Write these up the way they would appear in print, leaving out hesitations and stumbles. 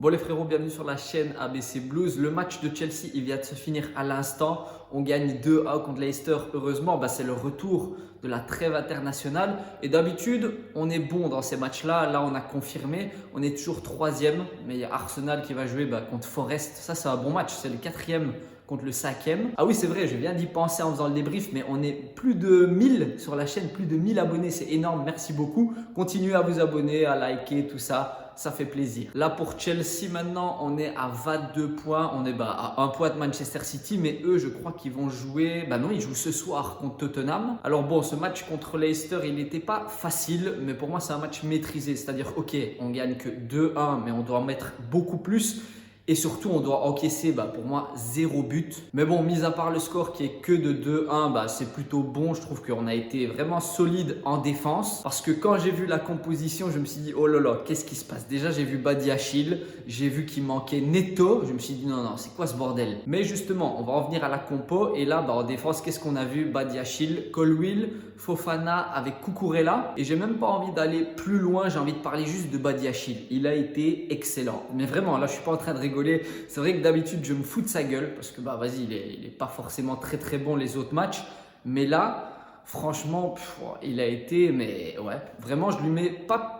Bon les frérots, bienvenue sur la chaîne ABC Blues. Le match de Chelsea, il vient de se finir à l'instant. On gagne 2-1 contre Leicester. Heureusement, c'est le retour de la trêve internationale. Et d'habitude, on est bon dans ces matchs-là. Là, on a confirmé. On est toujours troisième. Mais il y a Arsenal qui va jouer contre Forest. Ça, c'est un bon match. C'est le quatrième contre le cinquième. Ah oui, c'est vrai, je viens d'y penser en faisant le débrief, mais on est plus de 1000 sur la chaîne, plus de 1000 abonnés, c'est énorme, merci beaucoup. Continuez à vous abonner, à liker, tout ça, ça fait plaisir. Là pour Chelsea maintenant, on est à 22 points, on est à 1 point de Manchester City, mais eux, je crois qu'ils vont jouer, non, ils jouent ce soir contre Tottenham. Alors bon, ce match contre Leicester, il n'était pas facile, mais pour moi, c'est un match maîtrisé, c'est-à-dire, ok, on gagne que 2-1, mais on doit en mettre beaucoup plus. Et surtout, on doit encaisser, pour moi, 0 but. Mais bon, mis à part le score qui est que de 2-1, c'est plutôt bon. Je trouve qu'on a été vraiment solide en défense. Parce que quand j'ai vu la composition, je me suis dit, oh là là, qu'est-ce qui se passe? Déjà, j'ai vu Badiachile, j'ai vu qu'il manquait Neto. Je me suis dit, non, non, c'est quoi ce bordel? Mais justement, on va en venir à la compo. Et là, en défense, qu'est-ce qu'on a vu? Badiachile, Colwill, Fofana avec Cucurella. Et j'ai même pas envie d'aller plus loin, j'ai envie de parler juste de Badiachile. Il a été excellent. Mais vraiment, là, je suis pas en train de rigoler. C'est vrai que d'habitude, je me fous de sa gueule parce que vas-y, il est pas forcément très très bon les autres matchs. Mais là, franchement, il a été, mais ouais, vraiment, je lui mets pas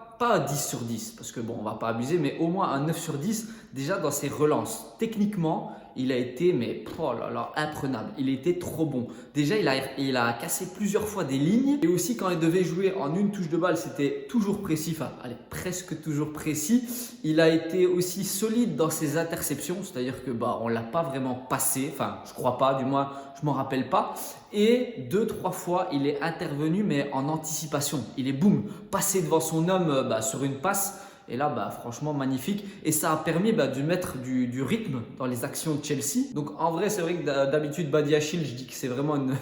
10 sur 10 parce que bon, on va pas abuser, mais au moins un 9 sur 10 déjà dans ses relances. Techniquement, il a été, mais oh là là, imprenable. Il était trop bon. Déjà, il a cassé plusieurs fois des lignes. Et aussi, quand il devait jouer en une touche de balle, c'était toujours précis. Enfin, allez, presque toujours précis. Il a été aussi solide dans ses interceptions. C'est-à-dire que on l'a pas vraiment passé. Enfin, je crois pas, du moins, je m'en rappelle pas. Et 2-3 fois, il est intervenu, mais en anticipation. Il est boum, passé devant son homme sur une passe. Et là, franchement, magnifique. Et ça a permis de mettre du rythme dans les actions de Chelsea. Donc, en vrai, c'est vrai que d'habitude, Badiachile, je dis que c'est vraiment une…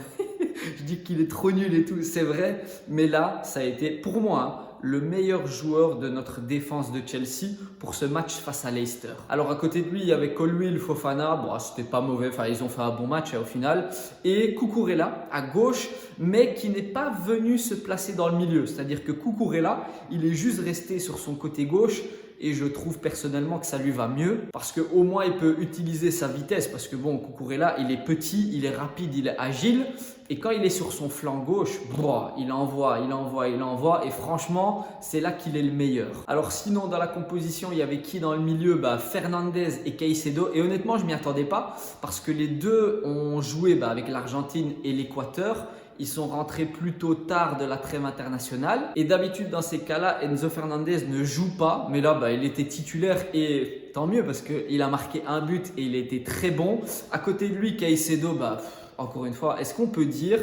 je dis qu'il est trop nul et tout. C'est vrai. Mais là, ça a été, pour moi, le meilleur joueur de notre défense de Chelsea pour ce match face à Leicester. Alors, à côté de lui, il y avait Colwill, Fofana. C'était pas mauvais. Enfin, ils ont fait un bon match au final. Et Cucurella à gauche, mais qui n'est pas venu se placer dans le milieu. C'est-à-dire que Cucurella, il est juste resté sur son côté gauche. Et je trouve personnellement que ça lui va mieux parce qu'au moins il peut utiliser sa vitesse parce que Cucurella, il est petit, il est rapide, il est agile et quand il est sur son flanc gauche, il envoie et franchement, c'est là qu'il est le meilleur. Alors sinon, dans la composition, il y avait qui dans le milieu? Fernandez et Caicedo et honnêtement, je m'y attendais pas parce que les deux ont joué avec l'Argentine et l'Équateur. Ils sont rentrés plutôt tard de la trêve internationale. Et d'habitude, dans ces cas-là, Enzo Fernandez ne joue pas. Mais là, il était titulaire et tant mieux parce qu'il a marqué un but et il était très bon. À côté de lui, Caicedo, encore une fois, est-ce qu'on peut dire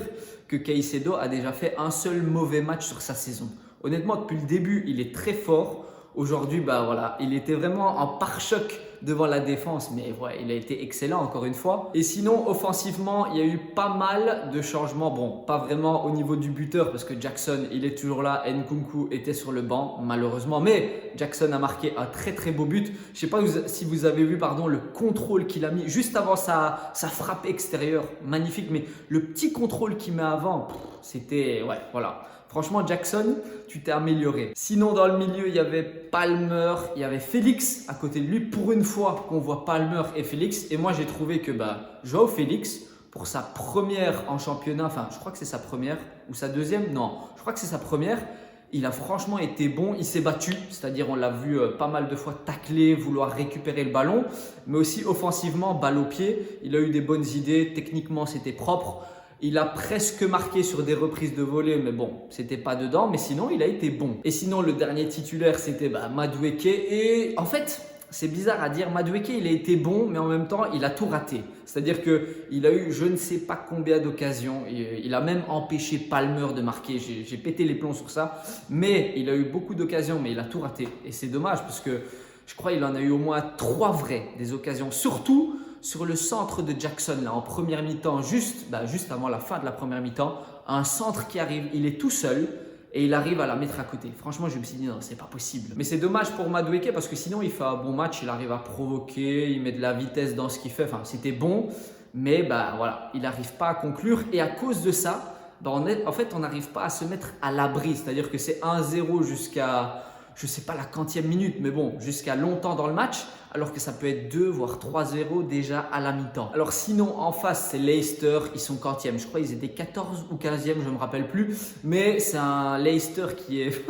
que Caicedo a déjà fait un seul mauvais match sur sa saison? Honnêtement, depuis le début, il est très fort. Aujourd'hui, voilà, il était vraiment en pare-choc devant la défense, mais ouais, il a été excellent encore une fois. Et sinon, offensivement, il y a eu pas mal de changements. Bon, pas vraiment au niveau du buteur parce que Jackson, il est toujours là. Nkunku était sur le banc, malheureusement. Mais Jackson a marqué un très très beau but. Je sais pas si vous avez vu le contrôle qu'il a mis juste avant sa frappe extérieure. Magnifique, mais le petit contrôle qu'il met avant, c'était… Ouais, voilà. Franchement, Jackson, tu t'es amélioré. Sinon, dans le milieu, il y avait Palmer, il y avait Félix à côté de lui. Pour une fois qu'on voit Palmer et Félix. Et moi, j'ai trouvé que Joao Félix, pour sa première en championnat, enfin, je crois que c'est sa première ou sa deuxième. Non, je crois que c'est sa première. Il a franchement été bon, il s'est battu, c'est-à-dire on l'a vu pas mal de fois tacler, vouloir récupérer le ballon. Mais aussi offensivement, balle au pied, il a eu des bonnes idées, techniquement c'était propre. Il a presque marqué sur des reprises de volée, mais c'était pas dedans. Mais sinon, il a été bon. Et sinon, le dernier titulaire, c'était Madueke. Et en fait, c'est bizarre à dire, Madueke, il a été bon, mais en même temps, il a tout raté. C'est-à-dire qu'il a eu je ne sais pas combien d'occasions. Il a même empêché Palmer de marquer. J'ai pété les plombs sur ça. Mais il a eu beaucoup d'occasions, mais il a tout raté. Et c'est dommage parce que je crois qu'il en a eu au moins 3 vraies des occasions. Surtout sur le centre de Jackson, là, en première mi-temps, juste avant la fin de la première mi-temps, un centre qui arrive, il est tout seul et il arrive à la mettre à côté. Franchement, je me suis dit non, c'est pas possible. Mais c'est dommage pour Madueke parce que sinon, il fait un bon match, il arrive à provoquer, il met de la vitesse dans ce qu'il fait. Enfin, c'était bon, mais voilà, il n'arrive pas à conclure et à cause de ça, en fait, on n'arrive pas à se mettre à l'abri. C'est-à-dire que c'est 1-0 je ne sais pas la quantième minute, mais bon, jusqu'à longtemps dans le match, alors que ça peut être 2 voire 3-0 déjà à la mi-temps. Alors sinon, en face, c'est Leicester, ils sont quantième. Je crois qu'ils étaient 14 ou 15e, je ne me rappelle plus. Mais c'est un Leicester qui est…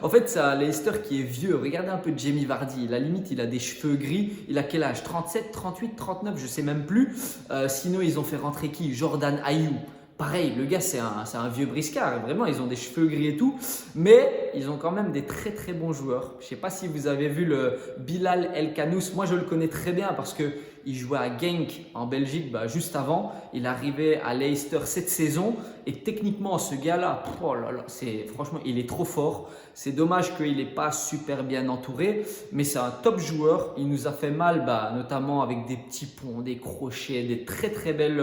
en fait, c'est un Leicester qui est vieux. Regardez un peu Jamie Vardy. La limite, il a des cheveux gris. Il a quel âge? 37, 38, 39, je ne sais même plus. Sinon, ils ont fait rentrer qui? Jordan Ayew. Pareil, le gars, c'est un vieux briscard. Vraiment, ils ont des cheveux gris et tout. Mais ils ont quand même des très très bons joueurs. Je ne sais pas si vous avez vu le Bilal El Khanous. Moi, je le connais très bien parce qu'il jouait à Genk en Belgique juste avant. Il arrivait à Leicester cette saison. Et techniquement, ce gars-là, oh là là, franchement, il est trop fort. C'est dommage qu'il n'est pas super bien entouré. Mais c'est un top joueur. Il nous a fait mal, notamment avec des petits ponts, des crochets, des très très belles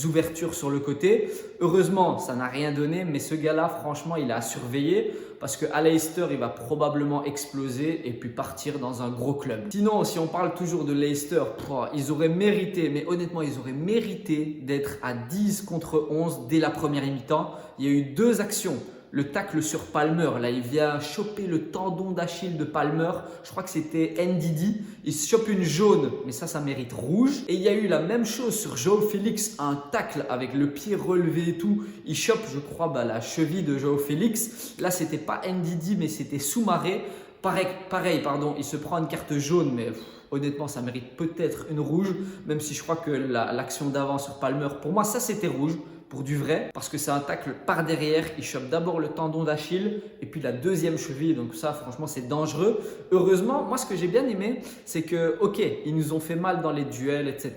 ouvertures sur le côté. Heureusement, ça n'a rien donné. Mais ce gars-là, franchement, il est à surveiller. Parce qu'à Leicester, il va probablement exploser et puis partir dans un gros club. Sinon, si on parle toujours de Leicester, ils auraient mérité, mais honnêtement, ils auraient mérité d'être à 10 contre 11 dès la première mi-temps. Il y a eu 2 actions. Le tacle sur Palmer, là il vient choper le tendon d'Achille de Palmer, je crois que c'était Ndidi, il se chope une jaune, mais ça mérite rouge. Et il y a eu la même chose sur João Félix, un tacle avec le pied relevé et tout, il chope je crois la cheville de João Félix. Là c'était pas Ndidi mais c'était Soumaré, pareil, il se prend une carte jaune mais… honnêtement, ça mérite peut-être une rouge, même si je crois que l'action d'avant sur Palmer, pour moi, ça c'était rouge. Pour du vrai, parce que c'est un tacle par derrière, il chope d'abord le tendon d'Achille et puis la deuxième cheville, donc ça franchement c'est dangereux. Heureusement, moi ce que j'ai bien aimé, c'est que ok, ils nous ont fait mal dans les duels, etc.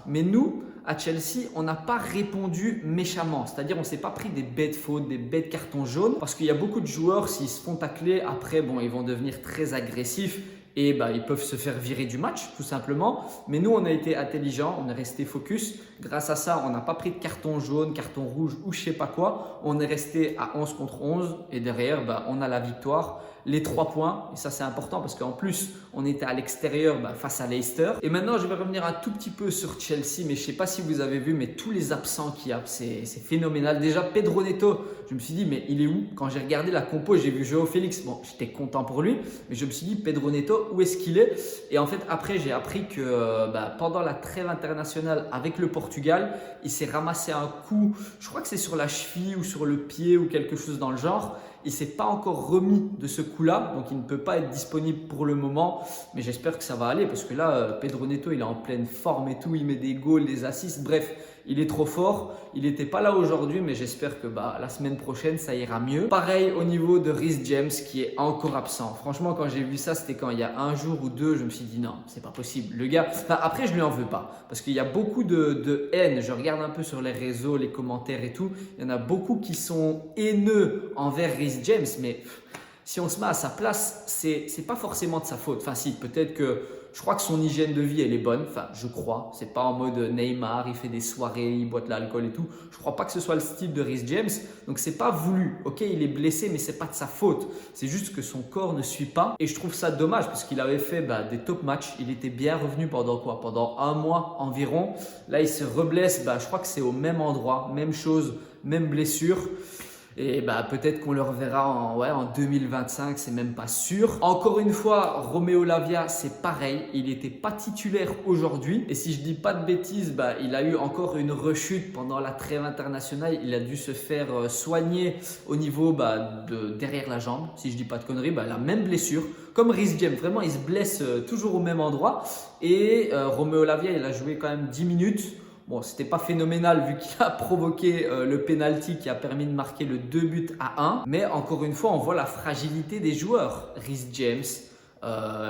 Mais nous, à Chelsea, on n'a pas répondu méchamment, c'est-à-dire on ne s'est pas pris des bêtes fautes, des bêtes cartons jaunes, parce qu'il y a beaucoup de joueurs, s'ils se font tacler, après bon, ils vont devenir très agressifs. Et ils peuvent se faire virer du match tout simplement. Mais nous, on a été intelligents, on est resté focus. Grâce à ça, on n'a pas pris de carton jaune, carton rouge ou je sais pas quoi. On est resté à 11 contre 11 et derrière, on a la victoire. Les 3 points, et ça c'est important parce qu'en plus on était à l'extérieur face à Leicester. Et maintenant je vais revenir un tout petit peu sur Chelsea, mais je ne sais pas si vous avez vu, mais tous les absents qu'il y a, c'est phénoménal. Déjà Pedro Neto, je me suis dit mais il est où? Quand j'ai regardé la compo, j'ai vu João Félix, bon j'étais content pour lui, mais je me suis dit Pedro Neto, où est-ce qu'il est? Et en fait après j'ai appris que pendant la trêve internationale avec le Portugal, il s'est ramassé un coup, je crois que c'est sur la cheville ou sur le pied ou quelque chose dans le genre. Il ne s'est pas encore remis de ce coup-là, donc il ne peut pas être disponible pour le moment. Mais j'espère que ça va aller parce que là, Pedro Neto, il est en pleine forme et tout. Il met des goals, des assists. Bref, il est trop fort. Il n'était pas là aujourd'hui, mais j'espère que la semaine prochaine, ça ira mieux. Pareil au niveau de Reece James qui est encore absent. Franchement, quand j'ai vu ça, c'était quand il y a 1 jour ou 2, je me suis dit non, c'est pas possible. Le gars, après, je lui en veux pas parce qu'il y a beaucoup de haine. Je regarde un peu sur les réseaux, les commentaires et tout. Il y en a beaucoup qui sont haineux envers Reece James, mais si on se met à sa place, c'est pas forcément de sa faute. Enfin si, peut-être que je crois que son hygiène de vie elle est bonne. Enfin je crois, c'est pas en mode Neymar, il fait des soirées, il boit de l'alcool et tout. Je crois pas que ce soit le style de Reece James. Donc c'est pas voulu. Ok, il est blessé, mais c'est pas de sa faute. C'est juste que son corps ne suit pas. Et je trouve ça dommage parce qu'il avait fait des top matchs. Il était bien revenu pendant quoi? Pendant 1 mois environ. Là il se reblesse. Je crois que c'est au même endroit, même chose, même blessure. Et peut-être qu'on le reverra en 2025, c'est même pas sûr. Encore une fois, Romeo Lavia, c'est pareil. Il n'était pas titulaire aujourd'hui. Et si je dis pas de bêtises, il a eu encore une rechute pendant la trêve internationale. Il a dû se faire soigner au niveau de derrière la jambe. Si je dis pas de conneries, la même blessure. Comme Reece James, vraiment, il se blesse toujours au même endroit. Et Romeo Lavia, il a joué quand même 10 minutes. Bon, c'était pas phénoménal vu qu'il a provoqué le penalty qui a permis de marquer le 2 buts à 1. Mais encore une fois, on voit la fragilité des joueurs. Reece James,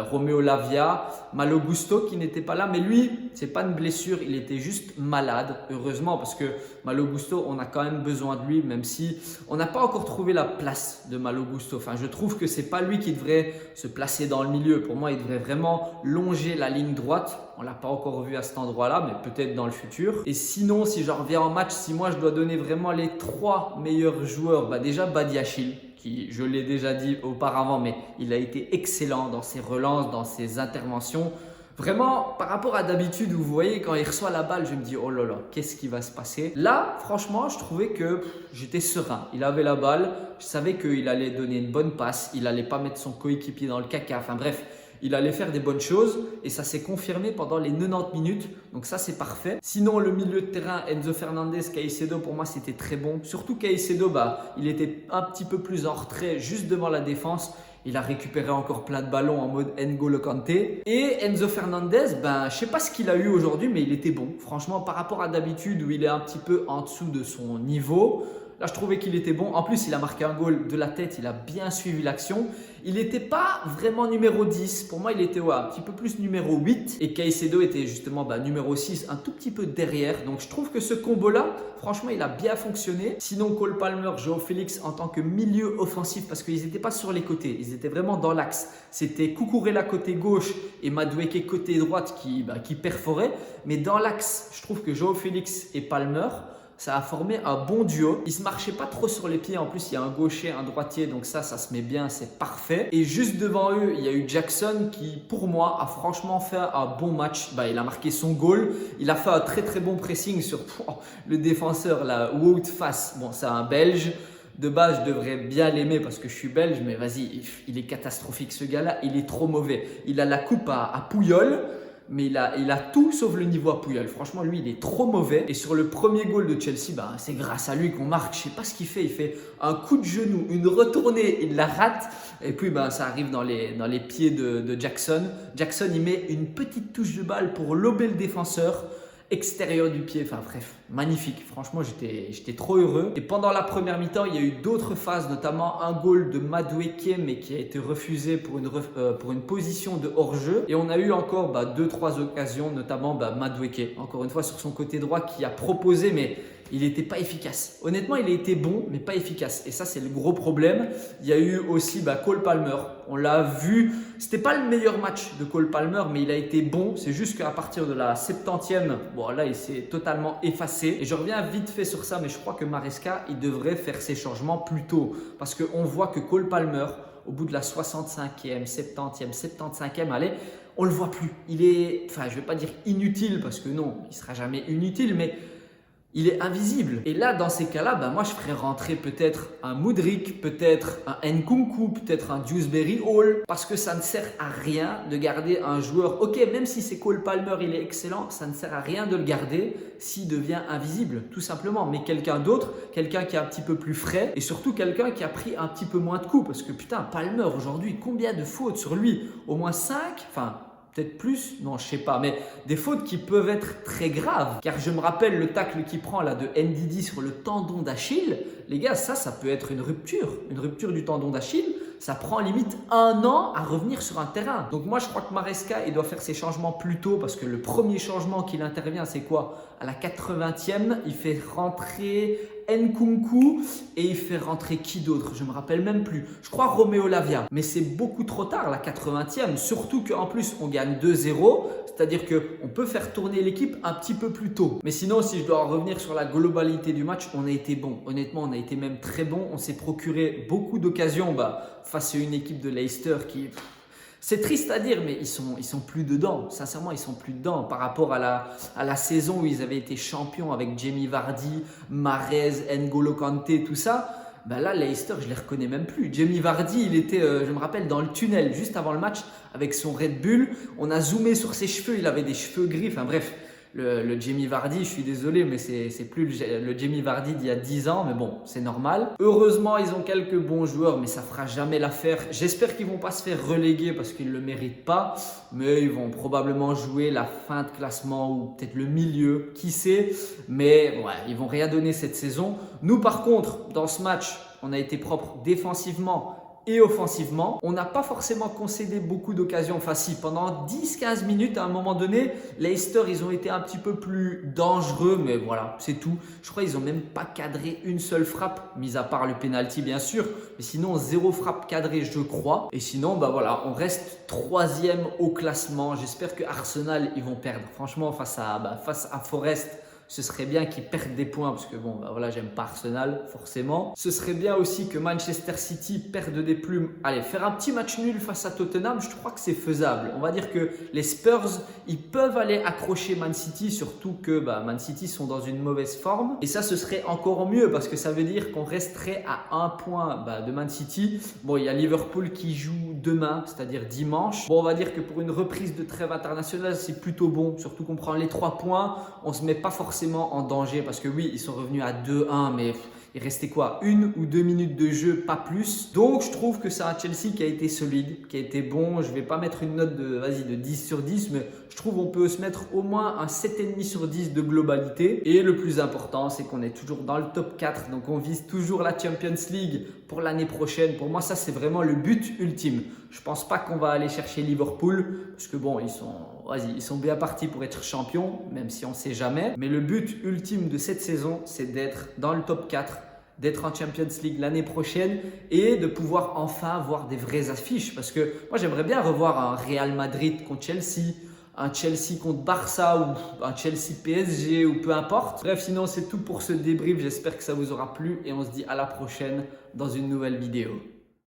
Romeo Lavia, Malo Gusto qui n'était pas là. Mais lui, c'est pas une blessure, il était juste malade. Heureusement parce que Malo Gusto, on a quand même besoin de lui, même si on n'a pas encore trouvé la place de Malo Gusto. Enfin, je trouve que c'est pas lui qui devrait se placer dans le milieu. Pour moi, il devrait vraiment longer la ligne droite. On ne l'a pas encore vu à cet endroit-là, mais peut-être dans le futur. Et sinon, si je reviens en match, si moi je dois donner vraiment les 3 meilleurs joueurs, déjà Badiachil, qui je l'ai déjà dit auparavant, mais il a été excellent dans ses relances, dans ses interventions. Vraiment, par rapport à d'habitude, vous voyez, quand il reçoit la balle, je me dis, oh là là, qu'est-ce qui va se passer? Là, franchement, je trouvais que j'étais serein. Il avait la balle, je savais qu'il allait donner une bonne passe, il allait pas mettre son coéquipier dans le caca. Enfin bref, il allait faire des bonnes choses et ça s'est confirmé pendant les 90 minutes. Donc ça, c'est parfait. Sinon, le milieu de terrain, Enzo Fernandez, Caicedo, pour moi, c'était très bon. Surtout Caicedo, il était un petit peu plus en retrait, juste devant la défense. Il a récupéré encore plein de ballons en mode N'Golo Kanté. Et Enzo Fernandez, je ne sais pas ce qu'il a eu aujourd'hui, mais il était bon. Franchement, par rapport à d'habitude où il est un petit peu en dessous de son niveau, là, je trouvais qu'il était bon. En plus, il a marqué un goal de la tête. Il a bien suivi l'action. Il n'était pas vraiment numéro 10. Pour moi, il était un petit peu plus numéro 8. Et Caicedo était justement numéro 6, un tout petit peu derrière. Donc, je trouve que ce combo-là, franchement, il a bien fonctionné. Sinon, Cole Palmer, Joao Félix en tant que milieu offensif, parce qu'ils n'étaient pas sur les côtés. Ils étaient vraiment dans l'axe. C'était Cucurella côté gauche et Madueke côté droite qui perforait. Mais dans l'axe, je trouve que Joao Félix et Palmer, ça a formé un bon duo. Ils ne se marchaient pas trop sur les pieds. En plus, il y a un gaucher, un droitier. Donc ça se met bien, c'est parfait. Et juste devant eux, il y a eu Jackson qui, pour moi, a franchement fait un bon match. Il a marqué son goal. Il a fait un très très bon pressing sur le défenseur, là, Wout Fass. Bon, c'est un Belge. De base, je devrais bien l'aimer parce que je suis belge. Mais vas-y, il est catastrophique ce gars-là. Il est trop mauvais. Il a la coupe à Puyol. Mais il a tout sauf le niveau à Puyol. Franchement, lui, il est trop mauvais. Et sur le premier goal de Chelsea, c'est grâce à lui qu'on marque. Je ne sais pas ce qu'il fait. Il fait un coup de genou, une retournée, il la rate. Et puis, ça arrive dans les pieds de Jackson. Jackson, il met une petite touche de balle pour lober le défenseur. Extérieur du pied, enfin bref, magnifique. Franchement, j'étais trop heureux. Et pendant la première mi-temps, il y a eu d'autres phases, notamment un goal de Madueke, mais qui a été refusé pour une position de hors-jeu. Et on a eu encore 2-3 occasions, notamment Madueke, encore une fois sur son côté droit, qui a proposé, mais il n'était pas efficace. Honnêtement, il a été bon, mais pas efficace. Et ça, c'est le gros problème. Il y a eu aussi Cole Palmer. On l'a vu. C'était pas le meilleur match de Cole Palmer, mais il a été bon. C'est juste qu'à partir de la 70e, là, il s'est totalement effacé. Et je reviens vite fait sur ça, mais je crois que Maresca, il devrait faire ses changements plus tôt. Parce qu'on voit que Cole Palmer, au bout de la 65e, 70e, 75e, allez, on le voit plus. Il est, je vais pas dire inutile, parce que non, il sera jamais inutile, mais il est invisible. Et là, dans ces cas-là, moi, je ferais rentrer peut-être un Mudryk, peut-être un Nkunku, peut-être un Dewsbury Hall. Parce que ça ne sert à rien de garder un joueur. Ok, même si c'est Cole Palmer, il est excellent, ça ne sert à rien de le garder s'il devient invisible, tout simplement. Mais quelqu'un d'autre, quelqu'un qui est un petit peu plus frais et surtout quelqu'un qui a pris un petit peu moins de coups. Parce que putain, Palmer aujourd'hui, combien de fautes sur lui? Au moins 5? Peut-être plus, non, je sais pas, mais des fautes qui peuvent être très graves. Car je me rappelle le tacle qu'il prend là de Ndidi sur le tendon d'Achille. Les gars, ça peut être une rupture du tendon d'Achille. Ça prend limite 1 an à revenir sur un terrain. Donc moi, je crois que Maresca, il doit faire ses changements plus tôt parce que le premier changement qu'il intervient, c'est quoi? À la 80e, il fait rentrer Nkunku et il fait rentrer qui d'autre? Je ne me rappelle même plus. Je crois Romeo Lavia. Mais c'est beaucoup trop tard, la 80e. Surtout qu'en plus, on gagne 2-0. C'est-à-dire qu'on peut faire tourner l'équipe un petit peu plus tôt. Mais sinon, si je dois en revenir sur la globalité du match, on a été bon. Honnêtement, on a été même très bon. On s'est procuré beaucoup d'occasions face à une équipe de Leicester qui... C'est triste à dire, mais ils sont plus dedans. Sincèrement, ils sont plus dedans par rapport à la saison où ils avaient été champions avec Jamie Vardy, Mahrez, N'Golo Kanté, tout ça. Là, Leicester, je ne les reconnais même plus. Jamie Vardy, il était, je me rappelle, dans le tunnel juste avant le match avec son Red Bull. On a zoomé sur ses cheveux, il avait des cheveux gris. Enfin bref, le Jamie Vardy, je suis désolé, mais c'est plus le Jamie Vardy d'il y a 10 ans. Mais bon, c'est normal. Heureusement, ils ont quelques bons joueurs, mais ça ne fera jamais l'affaire. J'espère qu'ils ne vont pas se faire reléguer parce qu'ils ne le méritent pas. Mais ils vont probablement jouer la fin de classement ou peut-être le milieu, qui sait. Mais ouais, ils ne vont rien donner cette saison. Nous, par contre, dans ce match, on a été propre défensivement et offensivement. On n'a pas forcément concédé beaucoup d'occasions. Enfin si, pendant 10-15 minutes, à un moment donné, Leicester, ils ont été un petit peu plus dangereux, mais voilà, c'est tout. Je crois qu'ils n'ont même pas cadré une seule frappe, mis à part le penalty bien sûr, mais sinon 0 frappe cadrée, je crois. Et sinon, voilà, on reste 3e au classement. J'espère que Arsenal, ils vont perdre. Franchement, face à Forest, Ce serait bien qu'ils perdent des points parce que bon, bah voilà, j'aime pas Arsenal forcément. Ce serait bien aussi que Manchester City perde des plumes. Allez, faire un petit match nul face à Tottenham, je crois que c'est faisable. On va dire que les Spurs, ils peuvent aller accrocher Man City, surtout que Man City sont dans une mauvaise forme. Et ça, ce serait encore mieux parce que ça veut dire qu'on resterait à 1 point de Man City. Bon, il y a Liverpool qui joue demain, c'est-à-dire dimanche. Bon, on va dire que pour une reprise de trêve internationale, c'est plutôt bon. Surtout qu'on prend les 3 points, on ne se met pas forcément en danger parce que oui, ils sont revenus à 2-1, mais il restait quoi? 1 ou 2 minutes de jeu, pas plus. Donc, je trouve que c'est un Chelsea qui a été solide, qui a été bon. Je ne vais pas mettre une note de 10 sur 10, mais je trouve qu'on peut se mettre au moins un 7,5 sur 10 de globalité. Et le plus important, c'est qu'on est toujours dans le top 4. Donc, on vise toujours la Champions League pour l'année prochaine. Pour moi, ça, c'est vraiment le but ultime. Je ne pense pas qu'on va aller chercher Liverpool parce que bon, ils sont bien partis pour être champions, même si on ne sait jamais. Mais le but ultime de cette saison, c'est d'être dans le top 4, d'être en Champions League l'année prochaine et de pouvoir enfin voir des vraies affiches. Parce que moi, j'aimerais bien revoir un Real Madrid contre Chelsea, un Chelsea contre Barça ou un Chelsea PSG ou peu importe. Bref, sinon, c'est tout pour ce débrief. J'espère que ça vous aura plu et on se dit à la prochaine dans une nouvelle vidéo.